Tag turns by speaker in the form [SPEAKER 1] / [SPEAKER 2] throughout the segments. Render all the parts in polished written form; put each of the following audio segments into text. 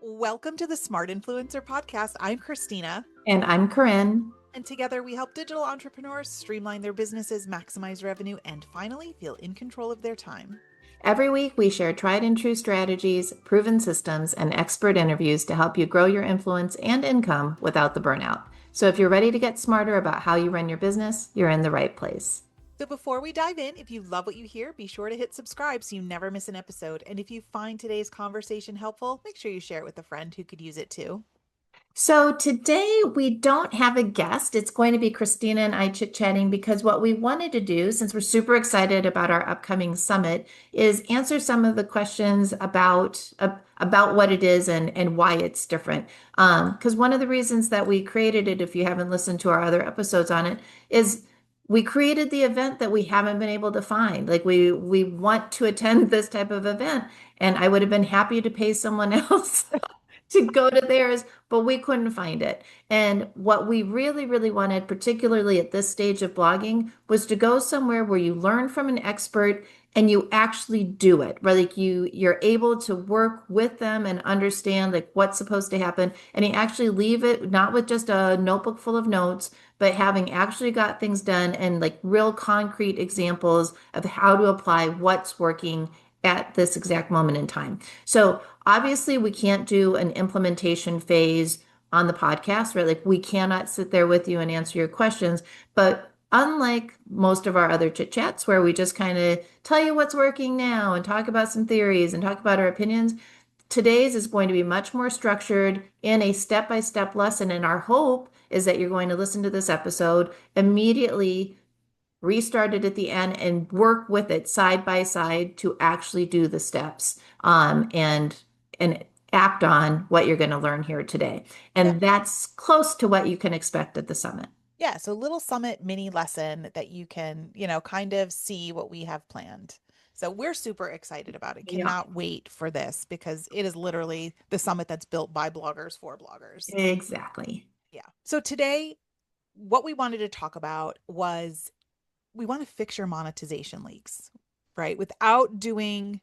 [SPEAKER 1] Welcome to the Smart Influencer podcast. I'm Christina.
[SPEAKER 2] And I'm Corinne.
[SPEAKER 1] And together we help digital entrepreneurs streamline their businesses, maximize revenue, and finally feel in control of their time.
[SPEAKER 2] Every week, we share tried and true strategies, proven systems, and expert interviews to help you grow your influence and income without the burnout. So if you're ready to get smarter about how you run your business, you're in the right place.
[SPEAKER 1] So before we dive in, if you love what you hear, be sure to hit subscribe so you never miss an episode. And if you find today's conversation helpful, make sure you share it with a friend who could use it too.
[SPEAKER 2] So today we don't have a guest. It's going to be Christina and I chit-chatting because what we wanted to do, since we're super excited about our upcoming summit, is answer some of the questions about what it is and why it's different. Because one of the reasons that we created it, if you haven't listened to our other episodes on it, is we created the event that we haven't been able to find. Like we want to attend this type of event, and I would have been happy to pay someone else to go to theirs, but we couldn't find it. And what we really, really wanted, particularly at this stage of blogging, was to go somewhere where you learn from an expert and you actually do it, right? Like you're able to work with them and understand like what's supposed to happen. And you actually leave it not with just a notebook full of notes, but having actually got things done and like real concrete examples of how to apply what's working at this exact moment in time. So obviously we can't do an implementation phase on the podcast, right? Like we cannot sit there with you and answer your questions. But unlike most of our other chit chats where we just kind of tell you what's working now and talk about some theories and talk about our opinions, today's is going to be much more structured in a step-by-step lesson. And our hope is that you're going to listen to this episode immediately, restart it at the end, and work with it side by side to actually do the steps and act on what you're going to learn here today. And that's close to what you can expect at the summit.
[SPEAKER 1] Yeah, so little summit mini lesson that you can, kind of see what we have planned. So we're super excited about it.
[SPEAKER 2] Yeah,
[SPEAKER 1] Cannot wait for this because it is literally the summit that's built by bloggers for bloggers.
[SPEAKER 2] exactly.
[SPEAKER 1] Yeah. So today, what we wanted to talk about was we want to fix your monetization leaks, right? Without doing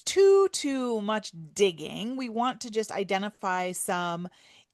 [SPEAKER 1] too much digging. We want to just identify some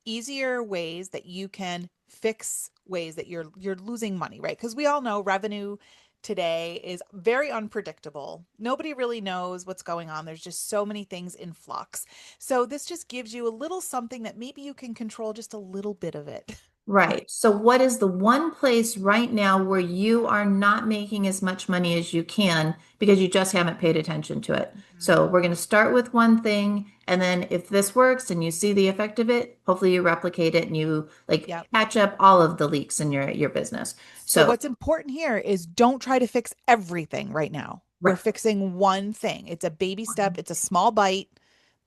[SPEAKER 1] easier ways that you can fix ways that you're losing money, right? Because we all know revenue today is very unpredictable. Nobody really knows what's going on. There's just so many things in flux. So this just gives you a little something that maybe you can control just a little bit of it.
[SPEAKER 2] Right. So, what is the one place right now where you are not making as much money as you can because you just haven't paid attention to it?
[SPEAKER 1] Mhm.
[SPEAKER 2] So, we're going to start with one thing. And then, if this works and you see the effect of it, hopefully you replicate it and you like
[SPEAKER 1] Yep.
[SPEAKER 2] catch up all of the leaks in your business.
[SPEAKER 1] So
[SPEAKER 2] So,
[SPEAKER 1] what's important here is don't try to fix everything right now. We're
[SPEAKER 2] right.
[SPEAKER 1] fixing one thing. It's a baby step. It's a small bite,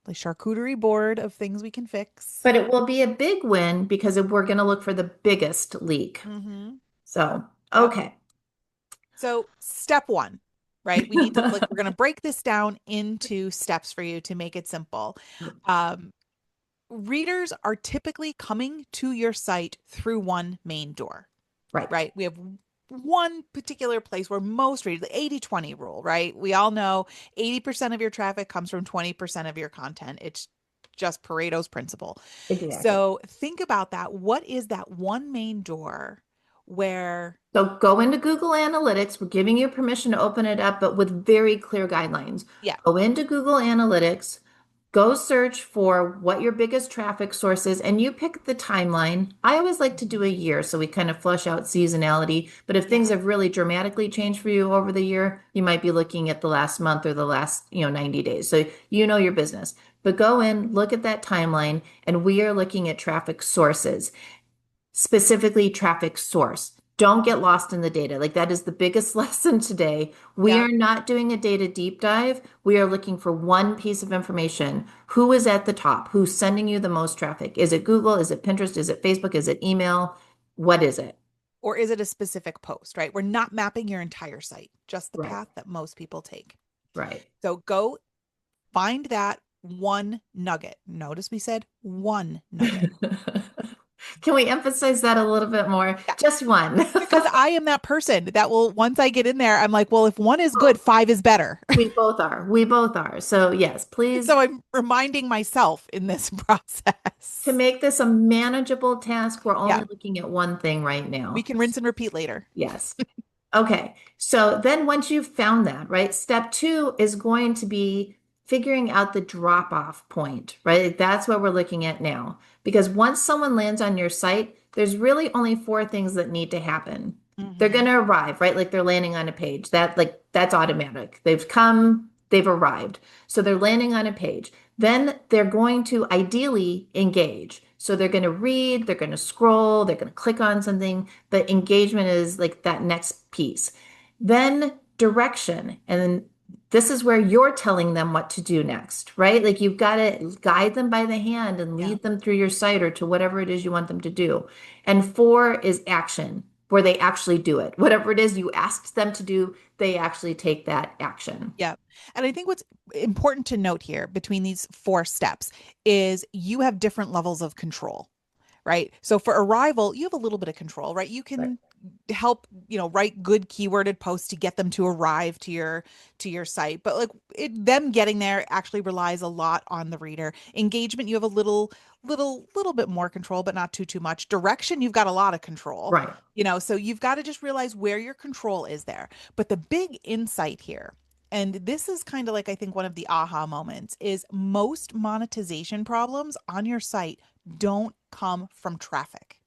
[SPEAKER 1] the charcuterie board of things we can fix.
[SPEAKER 2] But it will be a big win because we're going to look for the biggest leak.
[SPEAKER 1] Mm-hmm.
[SPEAKER 2] So,
[SPEAKER 1] Yep.
[SPEAKER 2] okay.
[SPEAKER 1] So step one, right? We need to like we're going to break this down into steps for you to make it simple. Um, Readers are typically coming to your site through one main door,
[SPEAKER 2] Right.
[SPEAKER 1] right? We have one particular place where most readers, the 80-20 rule, right? We all know 80% of your traffic comes from 20% of your content. It's just Pareto's principle.
[SPEAKER 2] Exactly.
[SPEAKER 1] So think about that. What is that one main door where,
[SPEAKER 2] So go into Google Analytics. We're giving you permission to open it up, but with very clear guidelines.
[SPEAKER 1] yeah,
[SPEAKER 2] Go into Google Analytics, go search for what your biggest traffic source is, and you pick the timeline. I always like to do a year so we kind of flush out seasonality. But if things
[SPEAKER 1] yeah,
[SPEAKER 2] have really dramatically changed for you over the year, you might be looking at the last month or the last, 90 days. So you know your business. But go in, look at that timeline, and we are looking at traffic sources, specifically traffic source. Don't get lost in the data. Like that is the biggest lesson today. We
[SPEAKER 1] yeah.
[SPEAKER 2] are not doing a data deep dive. We are looking for one piece of information. Who is at the top? Who's sending you the most traffic? Is it Google? Is it Pinterest? Is it Facebook? Is it email? What is it?
[SPEAKER 1] Or is it a specific post, right? We're not mapping your entire site, just the
[SPEAKER 2] Right.
[SPEAKER 1] path that most people take.
[SPEAKER 2] Right.
[SPEAKER 1] So go find that one nugget. Notice we said one nugget.
[SPEAKER 2] Can we emphasize that a little bit more?
[SPEAKER 1] Yeah,
[SPEAKER 2] Just one.
[SPEAKER 1] because I am that person that will, once I get in there, I'm like, well, if one is good, five is better.
[SPEAKER 2] We both are. We both are. So yes, please,
[SPEAKER 1] So I'm reminding myself in this
[SPEAKER 2] to
[SPEAKER 1] process.
[SPEAKER 2] make this a manageable task, we're
[SPEAKER 1] Yeah,
[SPEAKER 2] only looking at one thing right
[SPEAKER 1] we
[SPEAKER 2] now.
[SPEAKER 1] can rinse and repeat later.
[SPEAKER 2] Yes. Okay. So then once you've found that, right, step two is going to be figuring out the drop off point, right? That's what we're looking at now. Because once someone lands on your site, there's really only four things that need to happen. They're going
[SPEAKER 1] Hmm.
[SPEAKER 2] to arrive, right? Like they're landing on a page. That's automatic. They've come, they've arrived. So they're landing on a page. Then they're going to ideally engage. So they're going to read, they're going to scroll, they're going to click on something, but engagement is like that next piece. Then direction. And then this is where you're telling them what to do next, right? Like you've got to guide them by the hand and
[SPEAKER 1] Yeah.
[SPEAKER 2] lead them through your site or to whatever it is you want them to do. And four is action, where they actually do it. Whatever it is you asked them to do, they actually take that action.
[SPEAKER 1] Yeah. And I think what's important to note here between these four steps is you have different levels of control, right? So for arrival, you have a little bit of control, right? You
[SPEAKER 2] Right.
[SPEAKER 1] can help, write good keyworded posts to get them to arrive to your site. But like them getting there actually relies a lot on the reader. Engagement, you have a little bit more control, but not too much. Direction, you've got a lot of control.
[SPEAKER 2] Right.
[SPEAKER 1] So you've got to just realize where your control is there. But the big insight here, and this is kind of like I think one of the aha moments, is most monetization problems on your site don't come from traffic,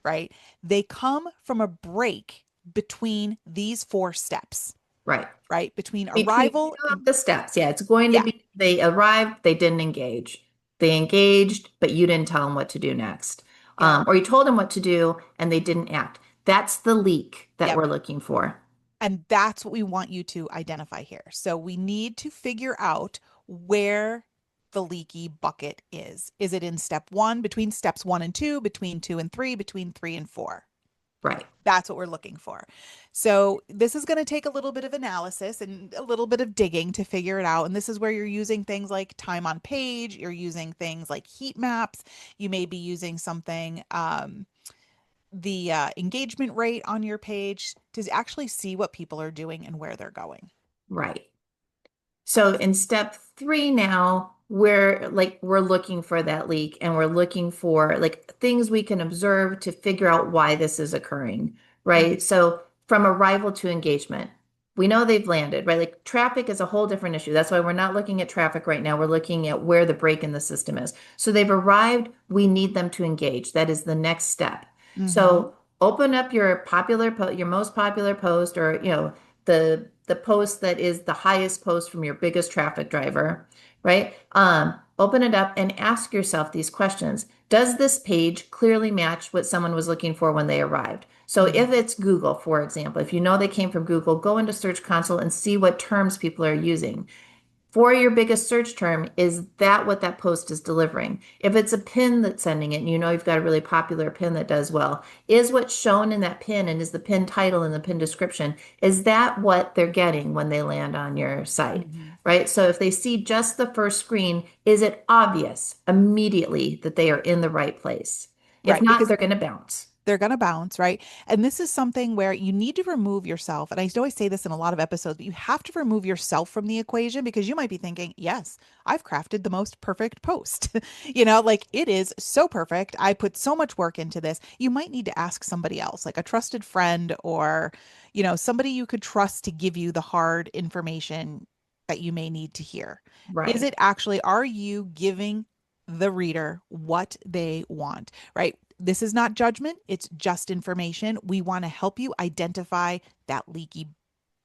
[SPEAKER 1] right? They come from a break between these four steps,
[SPEAKER 2] Right.
[SPEAKER 1] right? Between
[SPEAKER 2] Between
[SPEAKER 1] arrival
[SPEAKER 2] two of
[SPEAKER 1] and
[SPEAKER 2] the steps, yeah, it's going to
[SPEAKER 1] yeah,
[SPEAKER 2] be they arrived, they didn't engage. They engaged, but you didn't tell them what to do next.
[SPEAKER 1] yep,
[SPEAKER 2] Or you told them what to do and they didn't act. That's the leak that
[SPEAKER 1] yep.
[SPEAKER 2] we're looking for.
[SPEAKER 1] And that's what we want you to identify here. So we need to figure out where the leaky bucket is. Is it in step one, between steps one and two, between two and three, between three and four?
[SPEAKER 2] Right.
[SPEAKER 1] That's what we're looking for. So this is going to take a little bit of analysis and a little bit of digging to figure it out. And this is where you're using things like time on page, you're using things like heat maps, you may be using something, the engagement rate on your page to actually see what people are doing and where they're going.
[SPEAKER 2] Right. So in step three now, we're looking for that leak and we're looking for like things we can observe to figure out why this is occurring,
[SPEAKER 1] Mhm.
[SPEAKER 2] right? So from arrival to engagement, we know they've landed, right? Like traffic is a whole different issue. That's why we're not looking at traffic right now. We're looking at where the break in the system is. So they've arrived, we need them to engage. That is the next step.
[SPEAKER 1] Mhm.
[SPEAKER 2] So open up your most popular post, or the post that is the highest post from your biggest traffic driver, right? Open it up and ask yourself these questions. Does this page clearly match what someone was looking for when they arrived? So if
[SPEAKER 1] Mhm.
[SPEAKER 2] it's Google, for example, if you know they came from Google, go into Search Console and see what terms people are using for your biggest search term. Is that what that post is delivering? If it's a pin that's sending it, and you know you've got a really popular pin that does well, is what's shown in that pin and is the pin title and the pin description, is that what they're getting when they land on your site?
[SPEAKER 1] Mhm.
[SPEAKER 2] Right? So if they see just the first screen, is it obvious immediately that they are in the right place? If
[SPEAKER 1] Right,
[SPEAKER 2] not,
[SPEAKER 1] because
[SPEAKER 2] they're going to bounce.
[SPEAKER 1] they're going to bounce, right? And this is something where you need to remove yourself. And I always say this in a lot of episodes, but you have to remove yourself from the equation because you might be thinking, yes, I've crafted the most perfect post. Like it is so perfect. I put so much work into this. You might need to ask somebody else, like a trusted friend or, somebody you could trust to give you the hard information that you may need to hear. Is
[SPEAKER 2] Right.
[SPEAKER 1] it actually, are you giving the reader what they want, right? This is not judgment, it's just information. We want to help you identify that leaky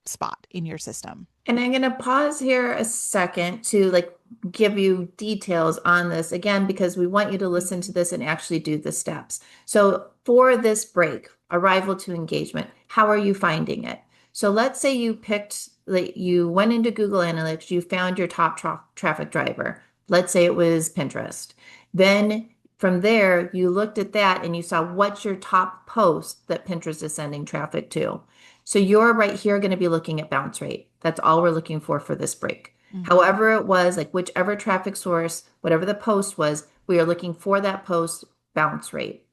[SPEAKER 1] spot in your system.
[SPEAKER 2] And I'm going to pause here a second to like give you details on this again, because we want you to listen to this and actually do the steps. So for this break, arrival to engagement, how are you finding it? So let's say you went into Google Analytics, you found your top traffic driver. Let's say it was Pinterest. Then from there, you looked at that and you saw what's your top post that Pinterest is sending traffic to. So you're right here going to be looking at bounce rate. That's all we're looking for this break.
[SPEAKER 1] Mhm.
[SPEAKER 2] However it was, like whichever traffic source, whatever the post was, we are looking for that post bounce rate.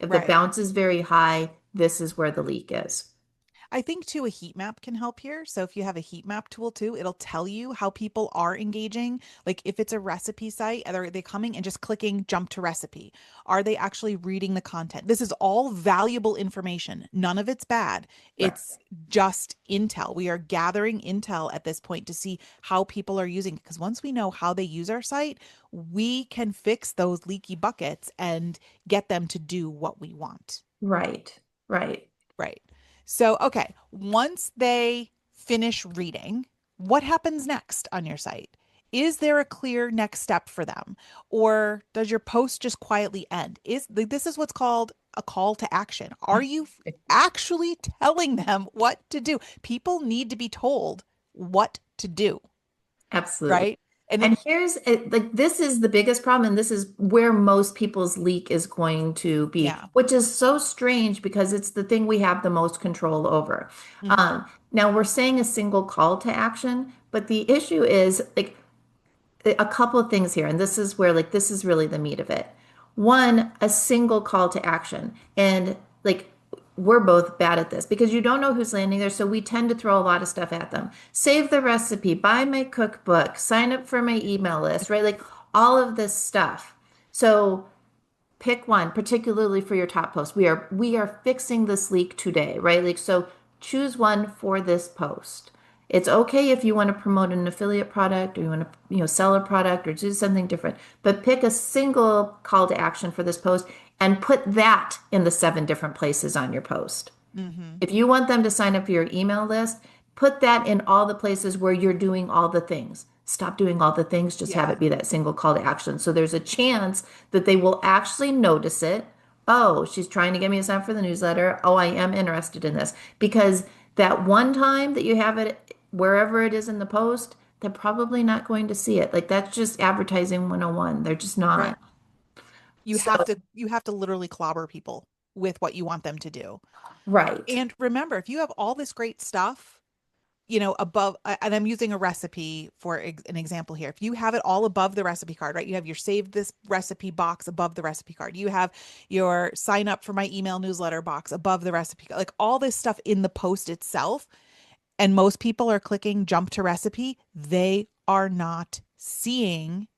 [SPEAKER 2] If it
[SPEAKER 1] Right.
[SPEAKER 2] bounces very high, this is where the leak is.
[SPEAKER 1] I think too a heat map can help here. So if you have a heat map tool too, it'll tell you how people are engaging. Like if it's a recipe site, are they coming and just clicking jump to recipe? Are they actually reading the content? This is all valuable information. None of it's bad.
[SPEAKER 2] Right.
[SPEAKER 1] It's just intel. We are gathering intel at this point to see how people are using it. Because once we know how they use our site, we can fix those leaky buckets and get them to do what we want.
[SPEAKER 2] Right. Right.
[SPEAKER 1] Right. So, okay, once they finish reading, what happens next on your site? Is there a clear next step for them? Or does your post just quietly end? This is what's called a call to action. Are you actually telling them what to do? People need to be told what to do,
[SPEAKER 2] Absolutely.
[SPEAKER 1] right? And
[SPEAKER 2] And
[SPEAKER 1] it,
[SPEAKER 2] here's like this is the biggest problem, and this is where most people's leak is going to be,
[SPEAKER 1] yeah.
[SPEAKER 2] which is so strange because it's the thing we have the most control over.
[SPEAKER 1] Hmm.
[SPEAKER 2] Now we're saying a single call to action, but the issue is like a couple of things here, and this is where like this is really the meat of it. One, a single call to action. And like we're both bad at this because you don't know who's landing there, so we tend to throw a lot of stuff at them. Save the recipe, buy my cookbook, sign up for my email list, right? Like all of this stuff. So pick one, particularly for your top post. We are fixing this leak today, right? Like so choose one for this post. It's okay if you want to promote an affiliate product or you want to, sell a product or do something different, but pick a single call to action for this post and put that in the 7 different places on your post.
[SPEAKER 1] Hmm.
[SPEAKER 2] If you want them to sign up for your email list, put that in all the places where you're doing all the things. Stop doing all the things, just have
[SPEAKER 1] Yeah.
[SPEAKER 2] it be that single call to action. So there's a chance that they will actually notice it. Oh, she's trying to get me to sign up for the newsletter. Oh, I am interested in this. Because that one time that you have it wherever it is in the post, they're probably not going to see it. Like that's just advertising 101. They're just
[SPEAKER 1] Right.
[SPEAKER 2] not. So,
[SPEAKER 1] You have to literally clobber people with what you want them to do.
[SPEAKER 2] right.
[SPEAKER 1] And remember, if you have all this great stuff, above, and I'm using a recipe for an example here. If you have it all above the recipe card, right? You have your save this recipe box above the recipe card. You have your sign up for my email newsletter box above the recipe, like all this stuff in the post itself. And most people are clicking jump to recipe. They are not seeing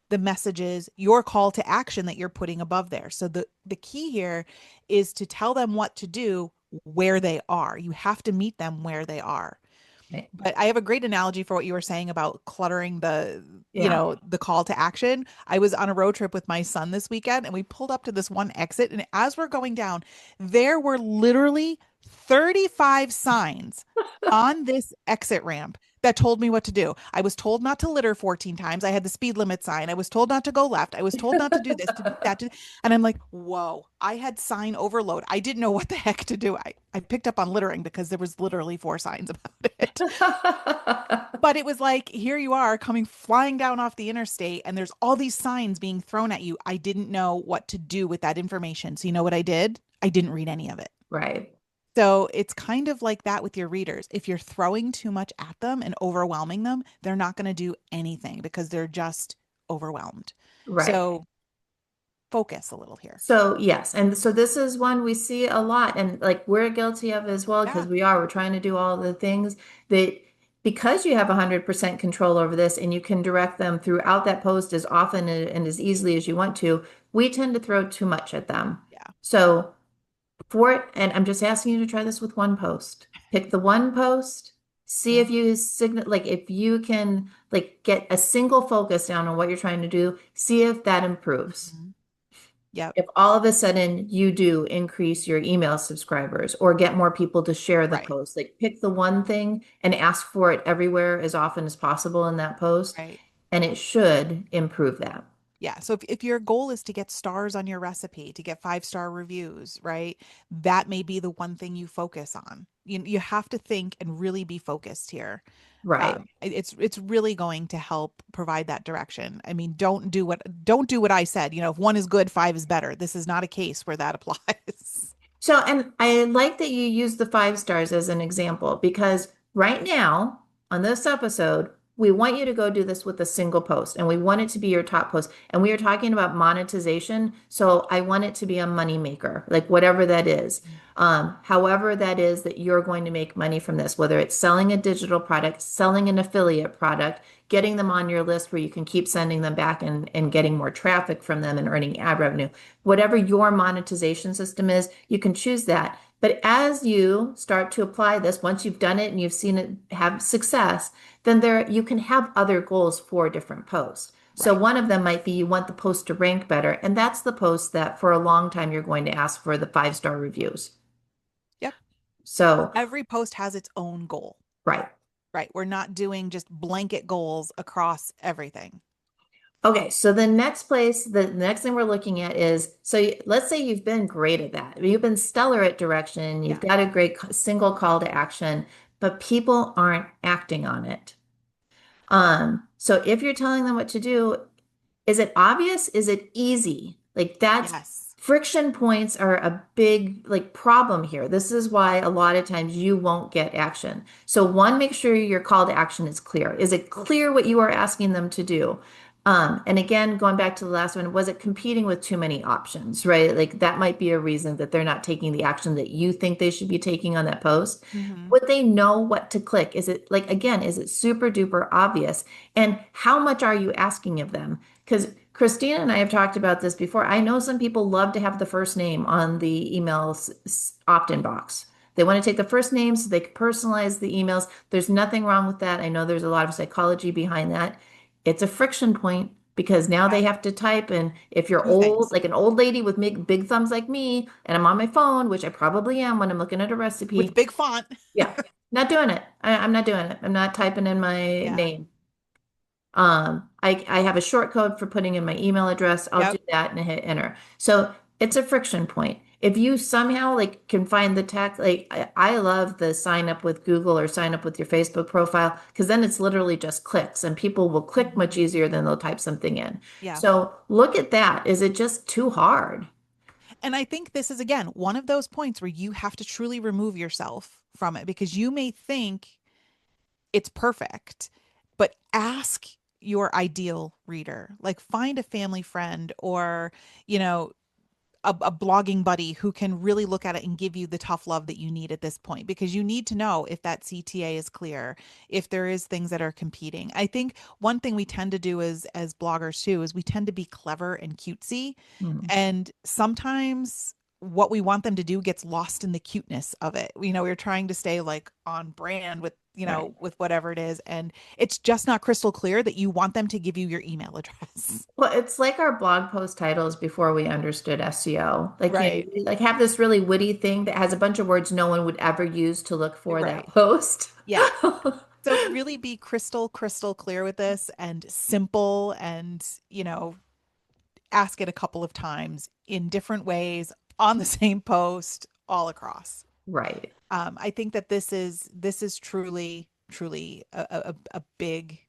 [SPEAKER 1] the messages, your call to action that you're putting above there. So the key here is to tell them what to do where they are. You have to meet them where they are.
[SPEAKER 2] Okay.
[SPEAKER 1] But I have a great analogy for what you were saying about cluttering
[SPEAKER 2] Yeah.
[SPEAKER 1] the call to action. I was on a road trip with my son this weekend and we pulled up to this one exit. And as we're going down, there were literally 35 signs on this exit ramp that told me what to do. I was told not to litter 14 times. I had the speed limit sign. I was told not to go left. I was told not to do this, to do that. And I'm like, whoa, I had sign overload. I didn't know what the heck to do. I picked up on littering because there was literally 4 signs about it. But it was like, here you are coming flying down off the interstate, and there's all these signs being thrown at you. I didn't know what to do with that information. So, you know what I did? I didn't read any of it.
[SPEAKER 2] Right.
[SPEAKER 1] So, it's kind of like that with your readers. If you're throwing too much at them and overwhelming them, they're not going to do anything because they're just overwhelmed.
[SPEAKER 2] Right.
[SPEAKER 1] So, focus a little here.
[SPEAKER 2] So yes, and so this is one we see a lot, and like we're guilty of as well because
[SPEAKER 1] Yeah.
[SPEAKER 2] we're trying to do all the things that because you have 100% control over this and you can direct them throughout that post as often and as easily as you want to, we tend to throw too much at them.
[SPEAKER 1] Yeah.
[SPEAKER 2] So for it, and I'm just asking you to try this with one post. Pick the one post, see
[SPEAKER 1] Yeah.
[SPEAKER 2] if you signal like if you can like get a single focus down on what you're trying to do, see if that improves.
[SPEAKER 1] Mhm. Yep.
[SPEAKER 2] If all of a sudden you do increase your email subscribers or get more people to share the
[SPEAKER 1] Right.
[SPEAKER 2] post, like pick the one thing and ask for it everywhere as often as possible in that post,
[SPEAKER 1] Right.
[SPEAKER 2] and it should improve that.
[SPEAKER 1] Yeah. So if your goal is to get stars on your recipe, to get 5-star reviews, right? That may be the one thing you focus on. You have to think and really be focused here.
[SPEAKER 2] Right.
[SPEAKER 1] It's really going to help provide that direction. I mean, don't do what I said. If one is good, five is better. This is not a case where that applies.
[SPEAKER 2] So, and I like that you use the 5 stars as an example because right now on this episode, we want you to go do this with a single post and we want it to be your top post. And we are talking about monetization. So I want it to be a money maker, like whatever that is. However, that is that you're going to make money from this, whether it's selling a digital product, selling an affiliate product, getting them on your list where you can keep sending them back and getting more traffic from them and earning ad revenue. Whatever your monetization system is, you can choose that. But as you start to apply this, once you've done it and you've seen it have success, then there you can have other goals for different posts. So
[SPEAKER 1] Right.
[SPEAKER 2] one of them might be you want the post to rank better, and that's the post that for a long time you're going to ask for the 5-star reviews.
[SPEAKER 1] Yep.
[SPEAKER 2] So,
[SPEAKER 1] Every post has its own goal.
[SPEAKER 2] right.
[SPEAKER 1] Right. We're not doing just blanket goals across everything.
[SPEAKER 2] Okay, so the next thing we're looking at is, let's say you've been great at that. You've been stellar at direction. You've
[SPEAKER 1] Yeah.
[SPEAKER 2] got a great single call to action, but people aren't acting on it. So if you're telling them what to do, is it obvious? Is it easy? Like that's
[SPEAKER 1] Yes.
[SPEAKER 2] friction points are a big like problem here. This is why a lot of times you won't get action. So one, make sure your call to action is clear. Is it clear what you are asking them to do? And again, going back to the last one, was it competing with too many options, right? Like that might be a reason that they're not taking the action that you think they should be taking on that post.
[SPEAKER 1] Hmm.
[SPEAKER 2] Would they know what to click? Is it like, again, is it super duper obvious? And how much are you asking of them? Because Christina and I have talked about this before. I know some people love to have the first name on the email opt-in box. They want to take the first name so they can personalize the emails. There's nothing wrong with that. I know there's a lot of psychology behind that. It's a friction point because now
[SPEAKER 1] Yeah.
[SPEAKER 2] they have to type. And if you're
[SPEAKER 1] Two
[SPEAKER 2] old,
[SPEAKER 1] things
[SPEAKER 2] like an old lady with big thumbs like me, and I'm on my phone, which I probably am when I'm looking at a
[SPEAKER 1] with
[SPEAKER 2] recipe,
[SPEAKER 1] big font.
[SPEAKER 2] yeah, not doing it. I'm not doing it. I'm not typing in my
[SPEAKER 1] Yeah.
[SPEAKER 2] name. I have a short code for putting in my email address. I'll do
[SPEAKER 1] Yep.
[SPEAKER 2] that and hit enter. So it's a friction point. If you somehow like can find the tech, like I love the sign up with Google or sign up with your Facebook profile because then it's literally just clicks and people will click much
[SPEAKER 1] Hmm.
[SPEAKER 2] easier than they'll type something in.
[SPEAKER 1] Yeah.
[SPEAKER 2] So look at that. Is it just too hard?
[SPEAKER 1] And I think this is, again, one of those points where you have to truly remove yourself from it because you may think it's perfect, but ask your ideal reader. Like find a family friend or, you know, a blogging buddy who can really look at it and give you the tough love that you need at this point because you need to know if that CTA is clear, if there is things that are competing. I think one thing we tend to do as bloggers too is we tend to be clever and cutesy,
[SPEAKER 2] Hmm.
[SPEAKER 1] and sometimes what we want them to do gets lost in the cuteness of it. You know, we're trying to stay like on brand with, you
[SPEAKER 2] Right.
[SPEAKER 1] know, with whatever it is, and it's just not crystal clear that you want them to give you your email address.
[SPEAKER 2] Well, it's like our blog post titles before we understood SEO. Like,
[SPEAKER 1] Right.
[SPEAKER 2] we like have this really witty thing that has a bunch of words no one would ever use to look for that
[SPEAKER 1] Right.
[SPEAKER 2] post.
[SPEAKER 1] Yeah. So really be crystal clear with this and simple and, you know, ask it a couple of times in different ways on the same post all across.
[SPEAKER 2] Right.
[SPEAKER 1] I think that this is truly a big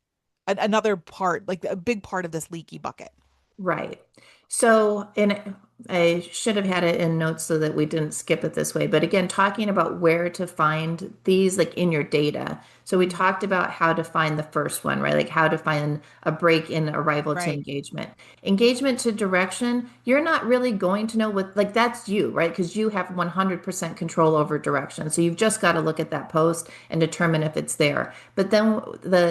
[SPEAKER 1] another part, like a big part of this leaky bucket.
[SPEAKER 2] Right. So, and I should have had it in notes so that we didn't skip it this way. But again, talking about where to find these, like in your data. So we
[SPEAKER 1] Mhm.
[SPEAKER 2] talked about how to find the first one, right? Like how to find a break in arrival to
[SPEAKER 1] Right.
[SPEAKER 2] engagement. Engagement to direction, you're not really going to know what, like that's you, right? Because you have 100% control over direction. So you've just got to look at that post and determine if it's there. But then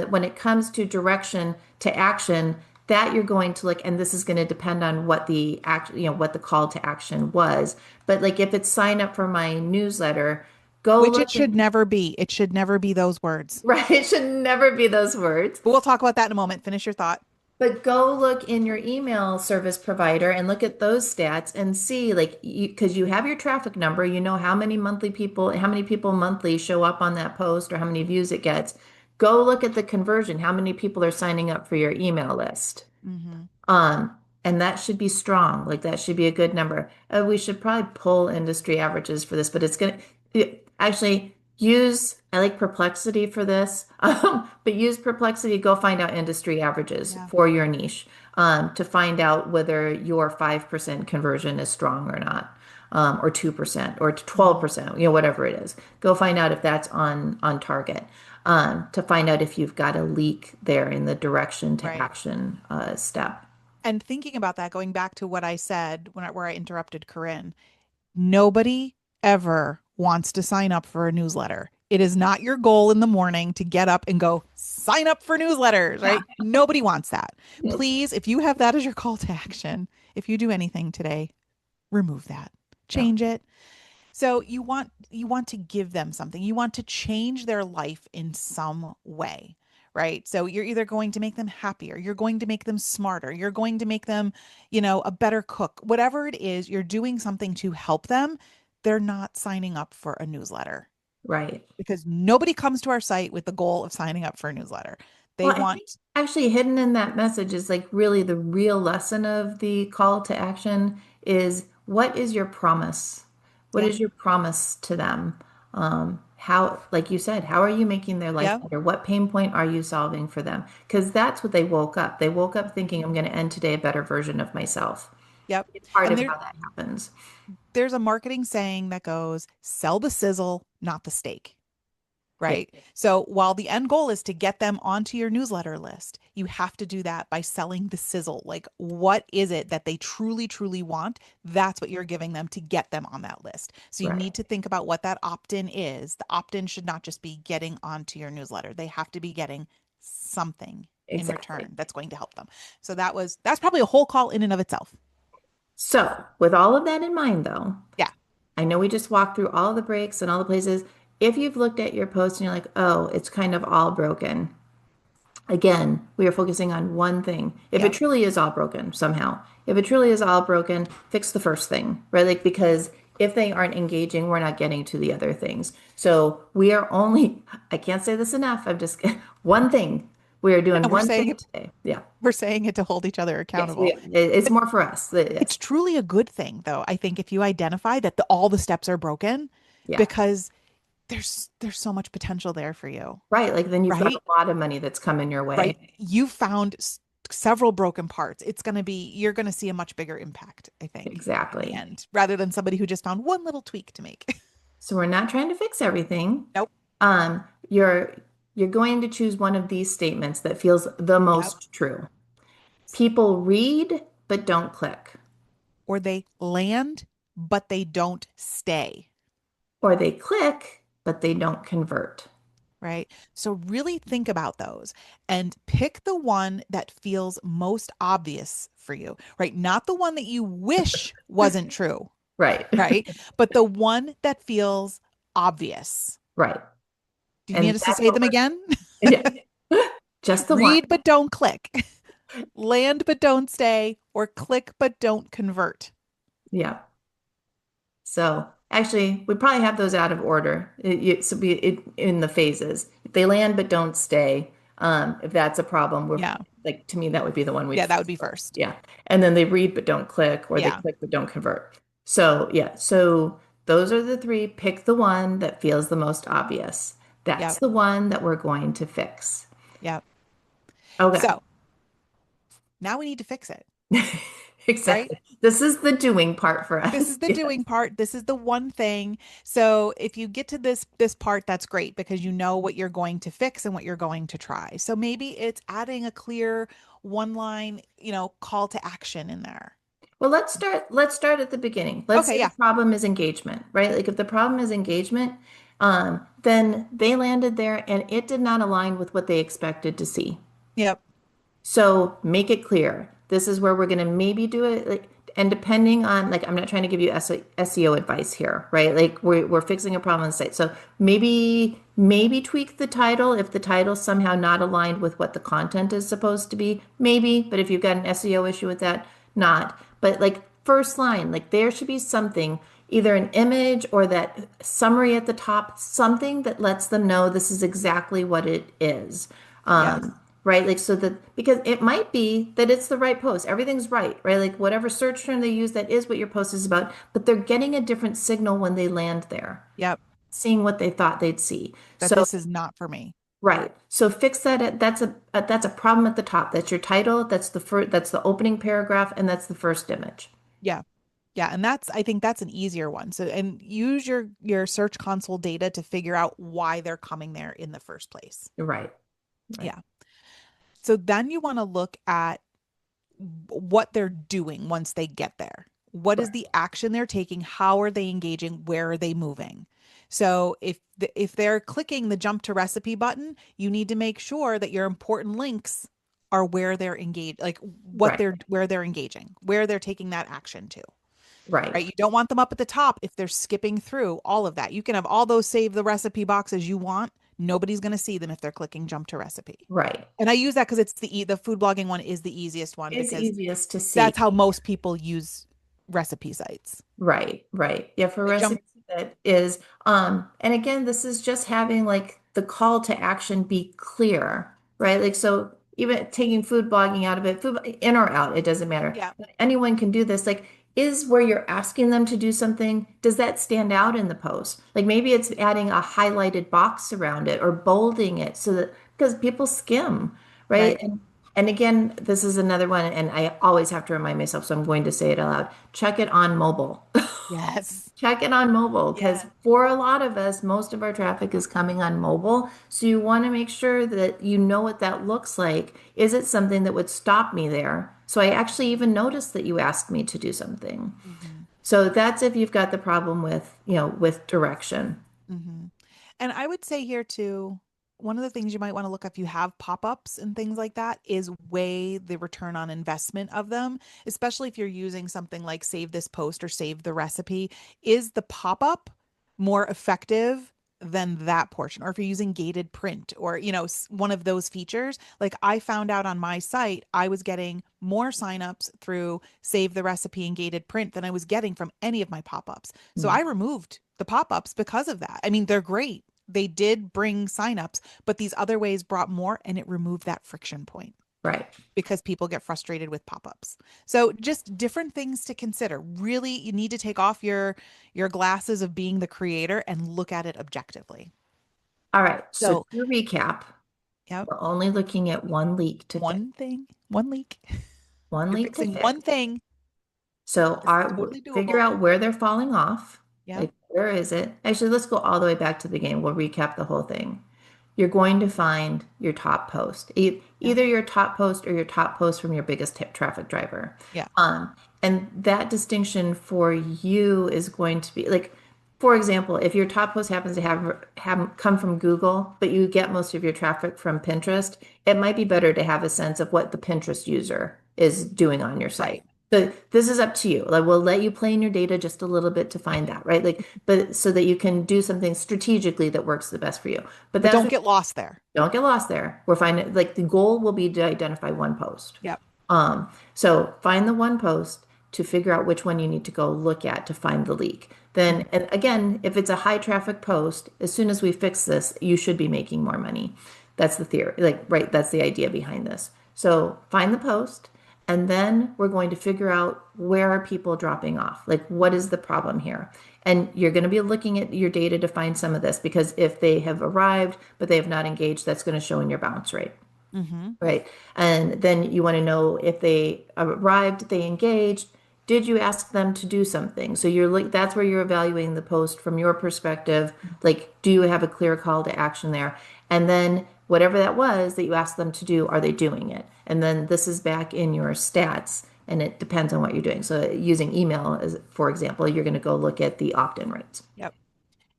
[SPEAKER 2] when it comes to direction to action, that you're going to look, and this is going to depend on what the act, what the call to action was. But like if it's sign up for my newsletter, go
[SPEAKER 1] Which it
[SPEAKER 2] look
[SPEAKER 1] should
[SPEAKER 2] in,
[SPEAKER 1] never be. It should never be those words.
[SPEAKER 2] right? It should never be those words.
[SPEAKER 1] But we'll talk about that in a moment. Finish your thought.
[SPEAKER 2] But go look in your email service provider and look at those stats and see, like, because you have your traffic number, you know how many people monthly show up on that post or how many views it gets. Go look at the conversion, how many people are signing up for your email list.
[SPEAKER 1] Hmm.
[SPEAKER 2] Um, and that should be strong. Like that should be a good number. We should probably pull industry averages for this, but actually I like Perplexity for this, but use Perplexity, go find out industry averages
[SPEAKER 1] Yeah.
[SPEAKER 2] for your niche, to find out whether your 5% conversion is strong or not. Or 2% or
[SPEAKER 1] Hmm.
[SPEAKER 2] 12%, whatever it is. Go find out if that's on target. to find out if you've got a leak there in the direction to
[SPEAKER 1] Right.
[SPEAKER 2] action step.
[SPEAKER 1] And thinking about that, going back to what I said where I interrupted Corinne, nobody ever wants to sign up for a newsletter. It is not your goal in the morning to get up and go sign up for newsletters,
[SPEAKER 2] Yeah.
[SPEAKER 1] right? Nobody wants that.
[SPEAKER 2] Nope.
[SPEAKER 1] Please, if you have that as your call to action, if you do anything today, remove that.
[SPEAKER 2] Yeah.
[SPEAKER 1] Change it. So you want to give them something. You want to change their life in some way, right? So you're either going to make them happier, you're going to make them smarter, you're going to make them, a better cook. Whatever it is, you're doing something to help them. They're not signing up for a newsletter
[SPEAKER 2] Right.
[SPEAKER 1] because nobody comes to our site with the goal of signing up for a newsletter. They
[SPEAKER 2] Well, I think
[SPEAKER 1] want,
[SPEAKER 2] actually hidden in that message is like really the real lesson of the call to action is what is your promise? What
[SPEAKER 1] yeah,
[SPEAKER 2] is your promise to them? How, like you said, how are you making their life
[SPEAKER 1] yeah,
[SPEAKER 2] better? What pain point are you solving for them? Because that's what they woke up. They woke up thinking, I'm going to end today a better version of myself.
[SPEAKER 1] yep.
[SPEAKER 2] It's part
[SPEAKER 1] And
[SPEAKER 2] of how that happens.
[SPEAKER 1] there's a marketing saying that goes, sell the sizzle, not the steak.
[SPEAKER 2] Yeah,
[SPEAKER 1] Right. So while the end goal is to get them onto your newsletter list, you have to do that by selling the sizzle. Like, what is it that they truly, truly want? That's what you're giving them to get them on that list. So you
[SPEAKER 2] right.
[SPEAKER 1] need to think about what that opt-in is. The opt-in should not just be getting onto your newsletter. They have to be getting something in
[SPEAKER 2] Exactly.
[SPEAKER 1] return that's going to help them. So that's probably a whole call in and of itself.
[SPEAKER 2] So, with all of that in mind, though,
[SPEAKER 1] Yeah.
[SPEAKER 2] I know we just walked through all the breaks and all the places. If you've looked at your post and you're like, oh, it's kind of all broken, again, we are focusing on one thing. If it
[SPEAKER 1] Yep.
[SPEAKER 2] truly is all broken somehow, if it truly is all broken, fix the first thing, right? Like, because if they aren't engaging, we're not getting to the other things. So we are only, I can't say this enough. I'm just one thing. We are doing
[SPEAKER 1] And we're
[SPEAKER 2] one
[SPEAKER 1] saying
[SPEAKER 2] thing
[SPEAKER 1] it,
[SPEAKER 2] today. Yeah.
[SPEAKER 1] we're saying it to hold each other
[SPEAKER 2] Yes.
[SPEAKER 1] accountable.
[SPEAKER 2] It's more for us.
[SPEAKER 1] It's
[SPEAKER 2] Yes.
[SPEAKER 1] truly a good thing, though, I think, if you identify that all the steps are broken,
[SPEAKER 2] Yeah.
[SPEAKER 1] because there's so much potential there for you,
[SPEAKER 2] Right. Like then you've got
[SPEAKER 1] right?
[SPEAKER 2] a lot of money that's coming your
[SPEAKER 1] Right.
[SPEAKER 2] way.
[SPEAKER 1] You found several broken parts. You're going to see a much bigger impact, I think, in the
[SPEAKER 2] Exactly.
[SPEAKER 1] end, rather than somebody who just found one little tweak to make.
[SPEAKER 2] So we're not trying to fix everything.
[SPEAKER 1] Nope.
[SPEAKER 2] Um, you're you're going to choose one of these statements that feels the
[SPEAKER 1] Yep.
[SPEAKER 2] most true. People read but don't click,
[SPEAKER 1] Or they land, but they don't stay.
[SPEAKER 2] or they click but they don't convert.
[SPEAKER 1] Right. So really think about those and pick the one that feels most obvious for you, right? Not the one that you wish wasn't true,
[SPEAKER 2] Right.
[SPEAKER 1] right? But the one that feels obvious.
[SPEAKER 2] Right.
[SPEAKER 1] Do you need
[SPEAKER 2] And
[SPEAKER 1] us to
[SPEAKER 2] that's
[SPEAKER 1] say
[SPEAKER 2] what
[SPEAKER 1] them again?
[SPEAKER 2] yeah. Just the one.
[SPEAKER 1] Read but don't click, land but don't stay, or click but don't convert.
[SPEAKER 2] Yeah. So actually, we probably have those out of order. So in the phases. If they land but don't stay, if that's a problem, we're
[SPEAKER 1] Yeah.
[SPEAKER 2] like to me that would be the one we'd
[SPEAKER 1] Yeah, that would
[SPEAKER 2] fix
[SPEAKER 1] be
[SPEAKER 2] first.
[SPEAKER 1] first.
[SPEAKER 2] Yeah. And then they read but don't click, or they
[SPEAKER 1] Yeah.
[SPEAKER 2] click but don't convert. So yeah. So those are the three. Pick the one that feels the most obvious. That's
[SPEAKER 1] Yep.
[SPEAKER 2] the one that we're going to fix.
[SPEAKER 1] Yep.
[SPEAKER 2] Okay.
[SPEAKER 1] So now we need to fix it, right?
[SPEAKER 2] Exactly. This is the doing part for
[SPEAKER 1] This
[SPEAKER 2] us.
[SPEAKER 1] is the
[SPEAKER 2] Yeah.
[SPEAKER 1] doing part. This is the one thing. So if you get to this part, that's great because you know what you're going to fix and what you're going to try. So maybe it's adding a clear one line, call to action in there.
[SPEAKER 2] Well, let's start at the beginning. Let's
[SPEAKER 1] Okay,
[SPEAKER 2] say the
[SPEAKER 1] yeah.
[SPEAKER 2] problem is engagement, right? Like if the problem is engagement, then they landed there and it did not align with what they expected to see.
[SPEAKER 1] Yep.
[SPEAKER 2] So make it clear. This is where we're going to maybe do it. Like, and depending on, like, I'm not trying to give you SEO advice here, right? Like, we're fixing a problem on the site. So maybe tweak the title if the title's somehow not aligned with what the content is supposed to be. Maybe, but if you've got an SEO issue with that, not. But like, first line, like, there should be something, either an image or that summary at the top, something that lets them know this is exactly what it is.
[SPEAKER 1] Yes.
[SPEAKER 2] Right? Like, so that because it might be that it's the right post, everything's right? Like, whatever search term they use, that is what your post is about, but they're getting a different signal when they land there,
[SPEAKER 1] Yep.
[SPEAKER 2] seeing what they thought they'd see.
[SPEAKER 1] That
[SPEAKER 2] So,
[SPEAKER 1] this is not for me.
[SPEAKER 2] right. So fix that. That's a problem at the top. That's your title. That's the first, that's the opening paragraph, and that's the first image.
[SPEAKER 1] Yeah. Yeah, and I think that's an easier one. So, and use your Search Console data to figure out why they're coming there in the first place.
[SPEAKER 2] Right, right,
[SPEAKER 1] Yeah. So then you want to look at what they're doing once they get there. What is
[SPEAKER 2] right,
[SPEAKER 1] the action they're taking? How are they engaging? Where are they moving? So if they're clicking the jump to recipe button, you need to make sure that your important links are where they're engaged, like what
[SPEAKER 2] right,
[SPEAKER 1] they're where they're engaging, where they're taking that action to.
[SPEAKER 2] right,
[SPEAKER 1] Right? You don't want them up at the top if they're skipping through all of that. You can have all those save the recipe boxes you want. Nobody's going to see them if they're clicking jump to recipe.
[SPEAKER 2] right.
[SPEAKER 1] And I use that because it's the food blogging one is the easiest one
[SPEAKER 2] It's
[SPEAKER 1] because
[SPEAKER 2] easiest to
[SPEAKER 1] that's
[SPEAKER 2] see.
[SPEAKER 1] how most people use recipe sites.
[SPEAKER 2] Right, right. Yeah, for
[SPEAKER 1] The jump,
[SPEAKER 2] recipe that is, and again, this is just having like the call to action be clear, right? Like, so even taking food blogging out of it, food in or out, it doesn't matter.
[SPEAKER 1] yeah,
[SPEAKER 2] But anyone can do this. Like, is where you're asking them to do something, does that stand out in the post? Like maybe it's adding a highlighted box around it or bolding it so that because people skim, right?
[SPEAKER 1] right.
[SPEAKER 2] And again, this is another one, and I always have to remind myself, so I'm going to say it aloud. Check it on mobile.
[SPEAKER 1] Yes.
[SPEAKER 2] Check it on mobile because
[SPEAKER 1] Yes.
[SPEAKER 2] for a lot of us, most of our traffic is coming on mobile. So you want to make sure that you know what that looks like. Is it something that would stop me there? So I actually even noticed that you asked me to do something.
[SPEAKER 1] Hmm.
[SPEAKER 2] So that's if you've got the problem with, with direction.
[SPEAKER 1] Hmm. And I would say here too, one of the things you might want to look up if you have pop-ups and things like that is weigh the return on investment of them, especially if you're using something like save this post or save the recipe. Is the pop-up more effective than that portion? Or if you're using gated print or, one of those features, like I found out on my site, I was getting more signups through save the recipe and gated print than I was getting from any of my pop-ups. So
[SPEAKER 2] Mm.
[SPEAKER 1] I removed the pop-ups because of that. I mean, they're great. They did bring signups, but these other ways brought more and it removed that friction point
[SPEAKER 2] Right.
[SPEAKER 1] because people get frustrated with pop-ups. So just different things to consider. Really, you need to take off your glasses of being the creator and look at it objectively.
[SPEAKER 2] All right. So to
[SPEAKER 1] So,
[SPEAKER 2] recap,
[SPEAKER 1] yeah,
[SPEAKER 2] we're only looking at one leak to fix.
[SPEAKER 1] one thing, one leak.
[SPEAKER 2] One
[SPEAKER 1] You're
[SPEAKER 2] leak to
[SPEAKER 1] fixing
[SPEAKER 2] fix.
[SPEAKER 1] one thing.
[SPEAKER 2] So
[SPEAKER 1] This is
[SPEAKER 2] our
[SPEAKER 1] totally
[SPEAKER 2] figure
[SPEAKER 1] doable.
[SPEAKER 2] out where they're falling off.
[SPEAKER 1] Yeah.
[SPEAKER 2] Like, where is it? Actually, let's go all the way back to the game. We'll recap the whole thing. You're going to find your top post,
[SPEAKER 1] Yeah.
[SPEAKER 2] either your top post or your top post from your biggest traffic driver.
[SPEAKER 1] Yeah.
[SPEAKER 2] Um, and that distinction for you is going to be like, for example, if your top post happens to have come from Google, but you get most of your traffic from Pinterest, it might be better to have a sense of what the Pinterest user is doing on your
[SPEAKER 1] Right.
[SPEAKER 2] site. But this is up to you. Like we'll let you play in your data just a little bit to find that, right? Like, but so that you can do something strategically that works the best for you. But
[SPEAKER 1] But
[SPEAKER 2] that's
[SPEAKER 1] don't
[SPEAKER 2] what
[SPEAKER 1] get lost there.
[SPEAKER 2] don't get lost there. We're finding like the goal will be to identify one post.
[SPEAKER 1] Yep.
[SPEAKER 2] So find the one post to figure out which one you need to go look at to find the leak. Then, and again, if it's a high traffic post, as soon as we fix this, you should be making more money. That's the theory, like, right? That's the idea behind this. So find the post, and then we're going to figure out where are people dropping off? Like, what is the problem here? And you're going to be looking at your data to find some of this because if they have arrived but they have not engaged, that's going to show in your bounce rate.
[SPEAKER 1] Hmm.
[SPEAKER 2] Right. And then you want to know if they arrived, they engaged, did you ask them to do something? So you're like, that's where you're evaluating the post from your perspective. Like, do you have a clear call to action there? And then whatever that was that you asked them to do, are they doing it? And then this is back in your stats and it depends on what you're doing. So using email as, for example, you're going to go look at the opt-in rates.
[SPEAKER 1] Yep.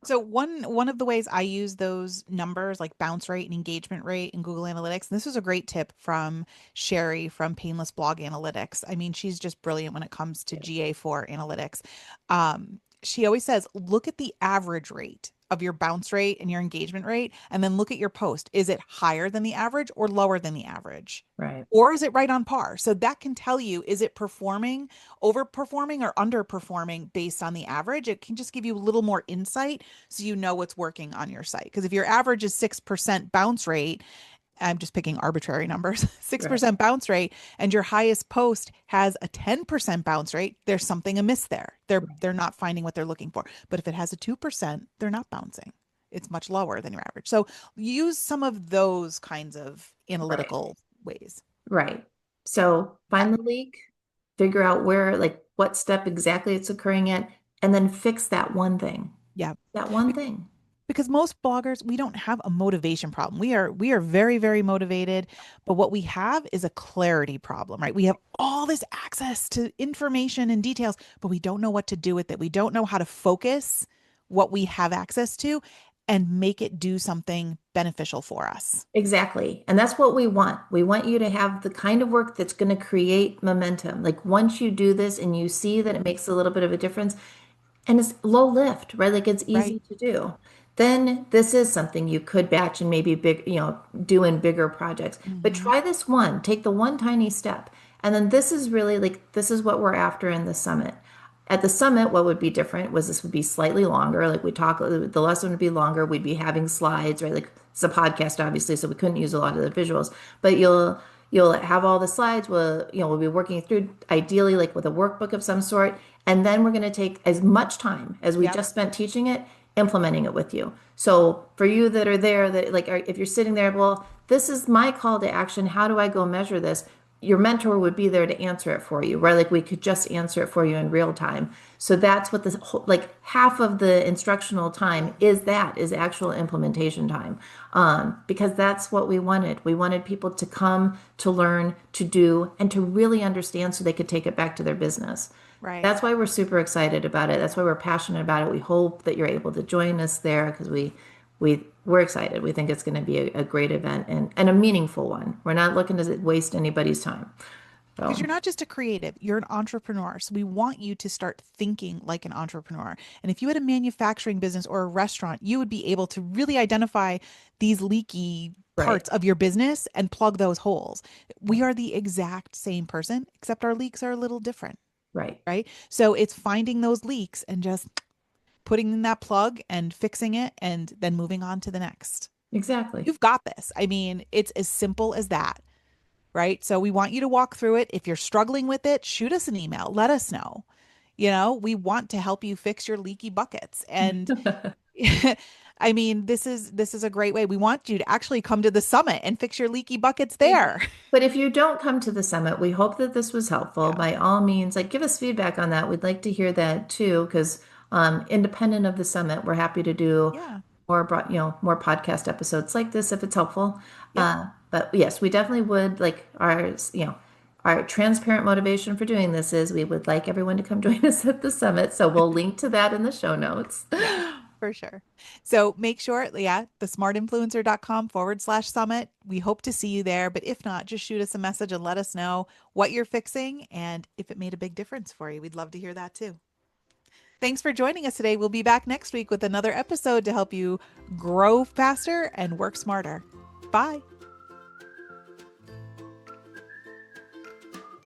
[SPEAKER 1] So one of the ways I use those numbers like bounce rate and engagement rate in Google Analytics, and this was a great tip from Sherry from Painless Blog Analytics. I mean, she's just brilliant when it comes to GA4 analytics. She always says, look at the average rate of your bounce rate and your engagement rate, and then look at your post. Is it higher than the average or lower than the average?
[SPEAKER 2] Right.
[SPEAKER 1] Or is it right on par? So that can tell you, is it performing, overperforming, or underperforming based on the average? It can just give you a little more insight so you know what's working on your site. Because if your average is 6% bounce rate, I'm just picking arbitrary numbers,
[SPEAKER 2] Right.
[SPEAKER 1] 6% bounce rate, and your highest post has a 10% bounce rate, there's something amiss there. They're not finding what they're looking for. But if it has a 2%, they're not bouncing. It's much lower than your average. So use some of those kinds of
[SPEAKER 2] Right.
[SPEAKER 1] analytical ways.
[SPEAKER 2] Right. So
[SPEAKER 1] Yeah.
[SPEAKER 2] find the leak, figure out where, like, what step exactly it's occurring at, and then fix that one thing.
[SPEAKER 1] Yeah.
[SPEAKER 2] That one thing.
[SPEAKER 1] Because most bloggers, we don't have a motivation problem. We are very, very motivated, but what we have is a clarity problem, right? We have all this access to information and details, but we don't know what to do with it. We don't know how to focus what we have access to and make it do something beneficial for us.
[SPEAKER 2] Exactly. And that's what we want. We want you to have the kind of work that's going to create momentum. Like once you do this and you see that it makes a little bit of a difference, and it's low lift, right? Like it's
[SPEAKER 1] Right.
[SPEAKER 2] easy to do. Then this is something you could batch and maybe do in bigger projects. But
[SPEAKER 1] Hmm.
[SPEAKER 2] try this one, take the one tiny step. And then this is really like, this is what we're after in the summit. At the summit, what would be different was this would be slightly longer. Like we talk, the lesson would be longer. We'd be having slides, right? Like it's a podcast, obviously, so we couldn't use a lot of the visuals. But you'll have all the slides. We'll be working through ideally like with a workbook of some sort, and then we're going to take as much time as we
[SPEAKER 1] Yep.
[SPEAKER 2] just spent teaching it, implementing it with you. So for you that are there, that like if you're sitting there, well, this is my call to action. How do I go measure this? Your mentor would be there to answer it for you, right? Like we could just answer it for you in real time. So that's what this whole, like half of the instructional time is actual implementation time. Because that's what we wanted. We wanted people to come to learn, to do, and to really understand so they could take it back to their business.
[SPEAKER 1] Right.
[SPEAKER 2] That's why we're super excited about it. That's why we're passionate about it. We hope that you're able to join us there because we're excited. We think it's going to be a great event and a meaningful one. We're not looking to waste anybody's time.
[SPEAKER 1] Because
[SPEAKER 2] So,
[SPEAKER 1] you're not just a creative, you're an entrepreneur. So we want you to start thinking like an entrepreneur. And if you had a manufacturing business or a restaurant, you would be able to really identify these leaky
[SPEAKER 2] right,
[SPEAKER 1] parts of your business and plug those holes. We are the exact same person, except our leaks are a little different,
[SPEAKER 2] right,
[SPEAKER 1] right? So it's finding those leaks and just putting in that plug and fixing it and then moving on to the next.
[SPEAKER 2] exactly.
[SPEAKER 1] You've got this. I mean, it's as simple as that, right? So we want you to walk through it. If you're struggling with it, shoot us an email. Let us know. We want to help you fix your leaky buckets. And I mean, this is a great way. We want you to actually come to the summit and fix your leaky buckets
[SPEAKER 2] We do.
[SPEAKER 1] there.
[SPEAKER 2] But if you don't come to the summit, we hope that this was helpful.
[SPEAKER 1] Yeah.
[SPEAKER 2] By all means, like give us feedback on that. We'd like to hear that too, because independent of the summit, we're happy to do
[SPEAKER 1] Yeah.
[SPEAKER 2] more podcast episodes like this if it's helpful.
[SPEAKER 1] Yep.
[SPEAKER 2] But yes, we definitely would like our transparent motivation for doing this is we would like everyone to come join us at the summit. So we'll link to that in the show notes.
[SPEAKER 1] Yeah, for sure. So make sure, yeah, the smartinfluencer.com/summit. We hope to see you there. But if not, just shoot us a message and let us know what you're fixing and if it made a big difference for you. We'd love to hear that too. Thanks for joining us today. We'll be back next week with another episode to help you grow faster and work smarter. Bye.